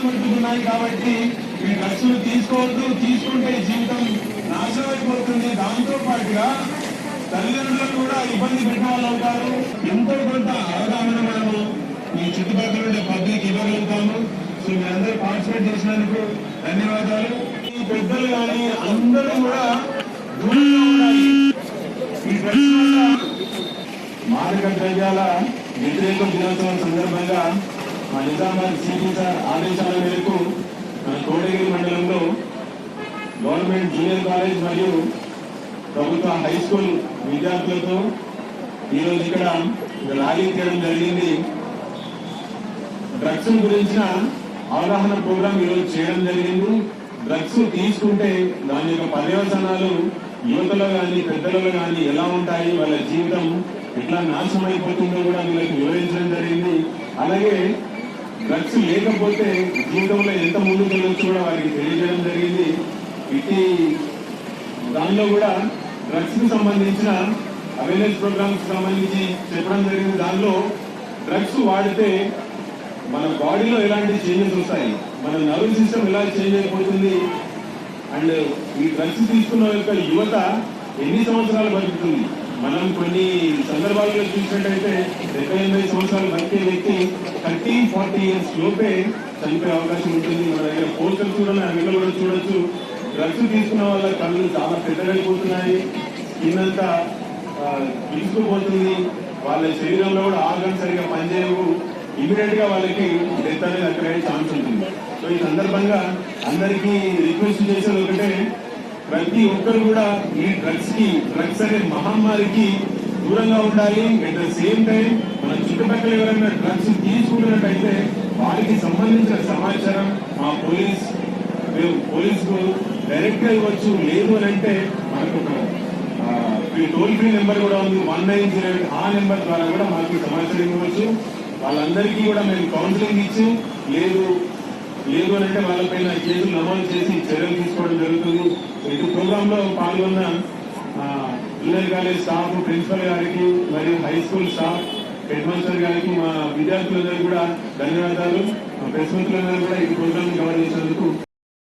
పట్టుకున్నాయి కాబట్టి ఈ డ్రగ్స్ తీసుకోవద్దు, తీసుకుంటే జీవితం నాశనం అయిపోతుంది. దాంతో పాటుగా తల్లిదండ్రులను కూడా ఇబ్బంది పెట్టిన వాళ్ళు అవుతారు. ఎంతో కొంత అవగాహన మనము ఈ చుట్టుపక్కల ఉండే పబ్లిక్ ఇవ్వగలుగుతాము. సో మీరందరూ పార్టిసిపేట్ చేసినందుకు ధన్యవాదాలు. ఈ పెద్దలు కానీ అందరూ కూడా దూరంగా ఉండాలి. ఈ డ్రగ్స్ వల్ల మాదక ద్రవ్యాల వ్యతిరేక దినోత్సవం సందర్భంగా మా నిజామాబాద్ సిపి సార్ ఆదేశాల మేరకు మన కోడగిరి మండలంలో గవర్నమెంట్ జూనియర్ కాలేజ్ మరియు ప్రభుత్వ హై స్కూల్ విద్యార్థులతో ఈరోజు ఇక్కడ ర్యాలీ చేయడం జరిగింది. డ్రగ్స్ గురించిన అవగాహన ప్రోగ్రాం ఈరోజు చేయడం జరిగింది. డ్రగ్స్ తీసుకుంటే దాని యొక్క పర్యవసనాలు యువతలో కానీ పెద్దలలో కానీ ఎలా ఉంటాయి, వాళ్ళ జీవితం ఎట్లా నాశనం అయిపోతుందో కూడా వీళ్ళకి వివరించడం జరిగింది. అలాగే డ్రగ్స్ లేకపోతే జీవితంలో ఎంత ముందుకు వెళ్ళొచ్చు కూడా వారికి తెలియజేయడం జరిగింది. ఇటు దానిలో కూడా డ్రగ్స్ కి సంబంధించిన అవేర్నెస్ ప్రోగ్రామ్స్ సంబంధించి చెప్పడం జరిగింది. దానిలో డ్రగ్స్ వాడితే మన బాడీలో ఎలాంటి చేంజెస్ వస్తాయి, మన నర్వ్ సిస్టమ్ ఎలా చేంజ్ అయిపోతుంది, అండ్ ఈ డ్రగ్స్ తీసుకున్న యొక్క యువత ఎన్ని సంవత్సరాలు బతుకుతుంది. మనం కొన్ని సందర్భాల్లో చూసినట్టయితే 70-80 సంవత్సరాలు బతికే వ్యక్తి 30-40 ఇయర్స్ లోపే చనిపోయే అవకాశం ఉంటుంది. మన దగ్గర పోస్టర్స్ కూడా అన్నిలో కూడా చూడొచ్చు. డ్రగ్స్ తీసుకున్న వాళ్ళ కళ్ళు చాలా పెద్దగైపోతున్నాయి, స్కిన్ అంతా తీసుకుపోతుంది, వాళ్ళ శరీరంలో కూడా ఆర్గన్స్ సరిగా పనిచేయవు. ఇమీడియట్ గా వాళ్ళకి డెత్ అనేది అక్కడే ఛాన్స్ ఉంటుంది. సో ఈ సందర్భంగా అందరికీ రిక్వెస్ట్ చేసేది ఒకటే, ప్రతి ఒక్కరు కూడా ఈ డ్రగ్స్ అనే మహమ్మారికి దూరంగా ఉండాలి. అట్ ద సేమ్ టైం మన చుట్టుపక్కల ఎవరైనా డ్రగ్స్ తీసుకున్నట్టయితే వారికి సంబంధించిన సమాచారం మా పోలీసుకు డైరెక్ట్ గా ఇవ్వచ్చు. లేదు అని అంటే మనకు ఒక టోల్ ఫ్రీ నెంబర్ కూడా ఉంది 1908. ఆ నెంబర్ ద్వారా కూడా మాకు సమాచారం ఇవ్వచ్చు. వాళ్ళందరికీ కూడా మేము కౌన్సిలింగ్ ఇచ్చి లేదు అని అంటే వాళ్ళపైన కేసులు నమోదు చేసి చర్యలు తీసుకోవడం జరుగుతుంది. ఇటు ప్రోగ్రామ్ లో పాల్గొన్న జూనియర్ కాలేజ్ స్టాఫ్, ప్రిన్సిపల్ గారికి మరియు high school staff, head master గారికి, మా విద్యార్థులందరూ కూడా ధన్యవాదాలు. మా ప్రెస్ మిత్రులందరూ కూడా ఈ ప్రోగ్రామ్ కవర్ చేసినందుకు